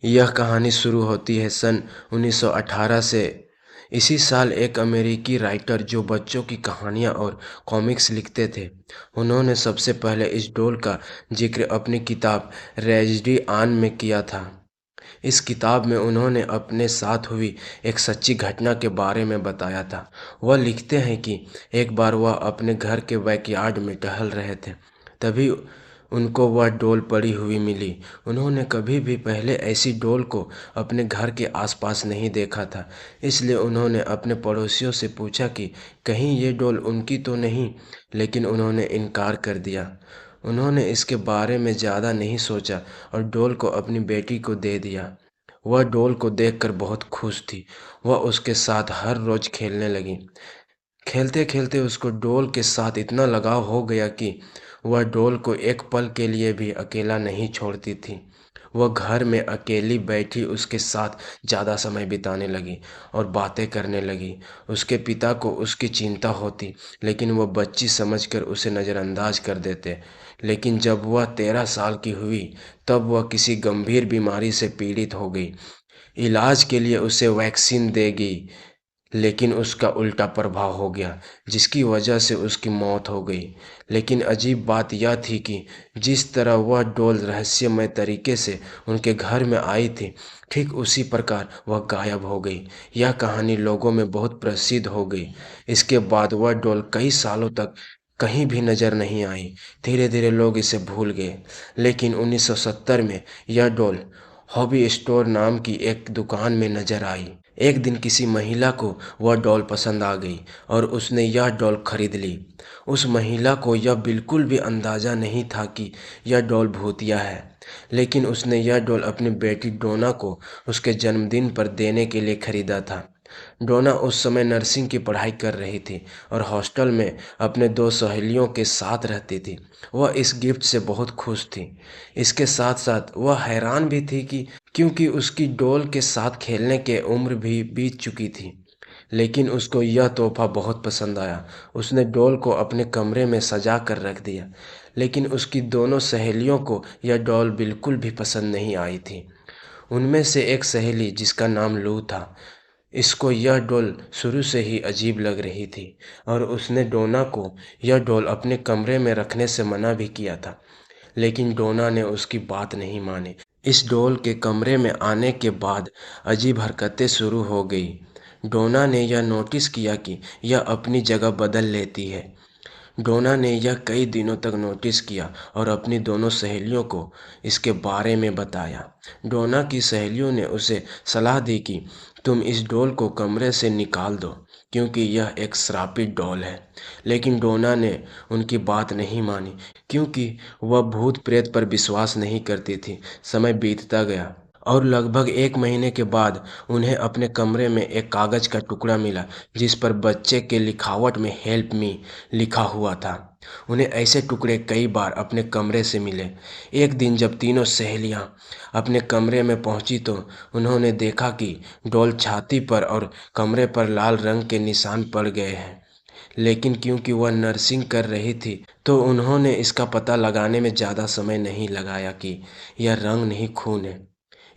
यह कहानी शुरू होती है सन 1918 से। इसी साल एक अमेरिकी राइटर जो बच्चों की कहानियाँ और कॉमिक्स लिखते थे, उन्होंने सबसे पहले इस डॉल का जिक्र अपनी किताब ट्रेजेडी ऑन में किया था। इस किताब में उन्होंने अपने साथ हुई एक सच्ची घटना के बारे में बताया था। वह लिखते हैं कि एक बार वह अपने घर के बैकयार्ड में टहल रहे थे, तभी उनको वह डॉल पड़ी हुई मिली। उन्होंने कभी भी पहले ऐसी डॉल को अपने घर के आसपास नहीं देखा था, इसलिए उन्होंने अपने पड़ोसियों से पूछा कि कहीं ये डॉल उनकी तो नहीं, लेकिन उन्होंने इनकार कर दिया। उन्होंने इसके बारे में ज़्यादा नहीं सोचा और डॉल को अपनी बेटी को दे दिया। वह डॉल को देखकर बहुत खुश थी। वह उसके साथ हर रोज़ खेलने लगी। खेलते खेलते उसको डॉल के साथ इतना लगाव हो गया कि वह डॉल को एक पल के लिए भी अकेला नहीं छोड़ती थी। वह घर में अकेली बैठी उसके साथ ज़्यादा समय बिताने लगी और बातें करने लगी। उसके पिता को उसकी चिंता होती, लेकिन वह बच्ची समझकर उसे नज़रअंदाज कर देते। लेकिन जब वह 13 साल की हुई, तब वह किसी गंभीर बीमारी से पीड़ित हो गई। इलाज के लिए उसे वैक्सीन देगी, लेकिन उसका उल्टा प्रभाव हो गया, जिसकी वजह से उसकी मौत हो गई। लेकिन अजीब बात यह थी कि जिस तरह वह डॉल रहस्यमय तरीके से उनके घर में आई थी, ठीक उसी प्रकार वह गायब हो गई। यह कहानी लोगों में बहुत प्रसिद्ध हो गई। इसके बाद वह डॉल कई सालों तक कहीं भी नज़र नहीं आई। धीरे धीरे लोग इसे भूल गए। लेकिन 1970 में यह डॉल हॉबी स्टोर नाम की एक दुकान में नजर आई। एक दिन किसी महिला को वह डॉल पसंद आ गई और उसने यह डॉल खरीद ली। उस महिला को यह बिल्कुल भी अंदाज़ा नहीं था कि यह डॉल भूतिया है, लेकिन उसने यह डॉल अपनी बेटी डोना को उसके जन्मदिन पर देने के लिए खरीदा था। डोना उस समय नर्सिंग की पढ़ाई कर रही थी और हॉस्टल में अपने दो सहेलियों के साथ रहती थी। वह इस गिफ्ट से बहुत खुश थी। इसके साथ साथ वह हैरान भी थी कि क्योंकि उसकी डॉल के साथ खेलने की उम्र भी बीत चुकी थी। लेकिन उसको यह तोहफा बहुत पसंद आया। उसने डॉल को अपने कमरे में सजा कर रख दिया। लेकिन उसकी दोनों सहेलियों को यह डॉल बिल्कुल भी पसंद नहीं आई थी। उनमें से एक सहेली, जिसका नाम लू था, इसको यह डॉल शुरू से ही अजीब लग रही थी और उसने डोना को यह डॉल अपने कमरे में रखने से मना भी किया था। लेकिन डोना ने उसकी बात नहीं मानी। इस डॉल के कमरे में आने के बाद अजीब हरकतें शुरू हो गई। डोना ने यह नोटिस किया कि यह अपनी जगह बदल लेती है। डोना ने यह कई दिनों तक नोटिस किया और अपनी दोनों सहेलियों को इसके बारे में बताया। डोना की सहेलियों ने उसे सलाह दी कि तुम इस डॉल को कमरे से निकाल दो, क्योंकि यह एक श्रापित डॉल है। लेकिन डोना ने उनकी बात नहीं मानी, क्योंकि वह भूत प्रेत पर विश्वास नहीं करती थी। समय बीतता गया और लगभग एक महीने के बाद उन्हें अपने कमरे में एक कागज का टुकड़ा मिला, जिस पर बच्चे के लिखावट में हेल्प मी लिखा हुआ था। उन्हें ऐसे टुकड़े कई बार अपने कमरे से मिले। एक दिन जब तीनों सहेलियां अपने कमरे में पहुंची तो उन्होंने देखा कि डॉल छाती पर और कमरे पर लाल रंग के निशान पड़ गए हैं। लेकिन क्योंकि वह नर्सिंग कर रही थी, तो उन्होंने इसका पता लगाने में ज़्यादा समय नहीं लगाया कि यह रंग नहीं, खून है।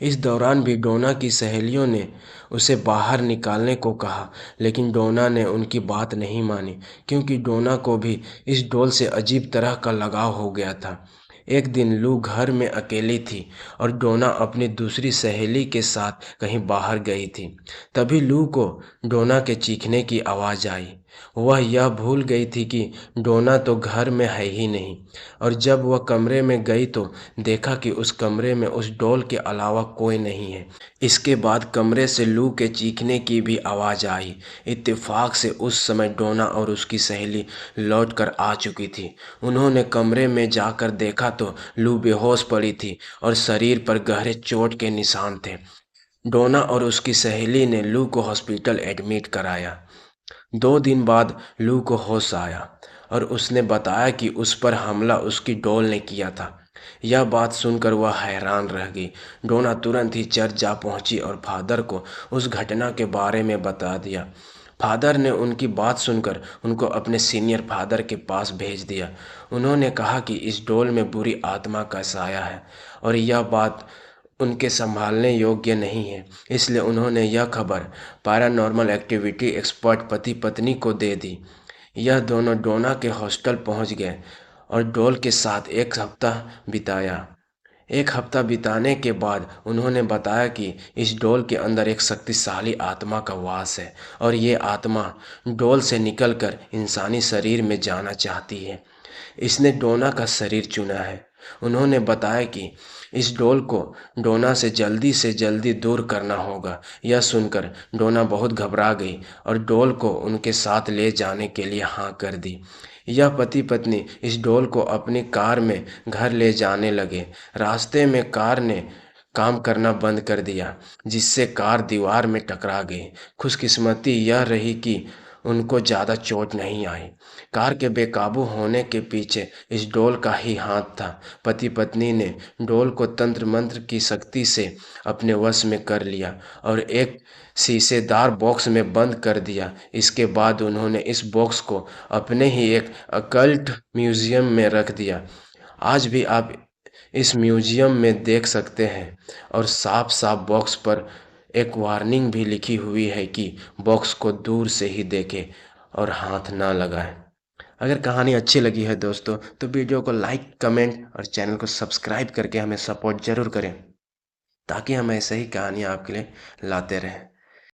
इस दौरान भी डोना की सहेलियों ने उसे बाहर निकालने को कहा, लेकिन डोना ने उनकी बात नहीं मानी, क्योंकि डोना को भी इस डॉल से अजीब तरह का लगाव हो गया था। एक दिन लू घर में अकेली थी और डोना अपनी दूसरी सहेली के साथ कहीं बाहर गई थी। तभी लू को डोना के चीखने की आवाज़ आई। वह यह भूल गई थी कि डोना तो घर में है ही नहीं, और जब वह कमरे में गई तो देखा कि उस कमरे में उस डॉल के अलावा कोई नहीं है। इसके बाद कमरे से लू के चीखने की भी आवाज़ आई। इत्तेफाक से उस समय डोना और उसकी सहेली लौट कर आ चुकी थी। उन्होंने कमरे में जाकर देखा तो लू बेहोश पड़ी थी और शरीर पर गहरे चोट के निशान थे। डोना और उसकी सहेली ने लू को हॉस्पिटल एडमिट कराया। 2 दिन बाद लू को होश आया और उसने बताया कि उस पर हमला उसकी डॉल ने किया था। यह बात सुनकर वह हैरान रह गई। डोना तुरंत ही चर्च जा पहुंची और फादर को उस घटना के बारे में बता दिया। फादर ने उनकी बात सुनकर उनको अपने सीनियर फादर के पास भेज दिया। उन्होंने कहा कि इस डॉल में बुरी आत्मा का साया है और यह बात उनके संभालने योग्य नहीं है। इसलिए उन्होंने यह खबर पैरानॉर्मल एक्टिविटी एक्सपर्ट पति पत्नी को दे दी। यह दोनों डोना के हॉस्टल पहुंच गए और डॉल के साथ एक हफ्ता बिताया। एक हफ्ता बिताने के बाद उन्होंने बताया कि इस डॉल के अंदर एक शक्तिशाली आत्मा का वास है और ये आत्मा डॉल से निकलकर इंसानी शरीर में जाना चाहती है। इसने डोना का शरीर चुना है। उन्होंने बताया कि इस डॉल को डोना से जल्दी दूर करना होगा। यह सुनकर डोना बहुत घबरा गई और डॉल को उनके साथ ले जाने के लिए हाँ कर दी। यह पति पत्नी इस डॉल को अपनी कार में घर ले जाने लगे। रास्ते में कार ने काम करना बंद कर दिया, जिससे कार दीवार में टकरा गई। खुशकिस्मती यह रही कि उनको ज़्यादा चोट नहीं आई। कार के बेकाबू होने के पीछे इस डॉल का ही हाथ था। पति पत्नी ने डॉल को तंत्र मंत्र की शक्ति से अपने वश में कर लिया और एक शीशेदार बॉक्स में बंद कर दिया। इसके बाद उन्होंने इस बॉक्स को अपने ही एक अकल्ट म्यूजियम में रख दिया। आज भी आप इस म्यूजियम में देख सकते हैं और साफ साफ बॉक्स पर एक वार्निंग भी लिखी हुई है कि बॉक्स को दूर से ही देखें और हाथ ना लगाएं। अगर कहानी अच्छी लगी है दोस्तों तो वीडियो को लाइक, कमेंट और चैनल को सब्सक्राइब करके हमें सपोर्ट ज़रूर करें, ताकि हम ऐसे ही कहानियाँ आपके लिए लाते रहें।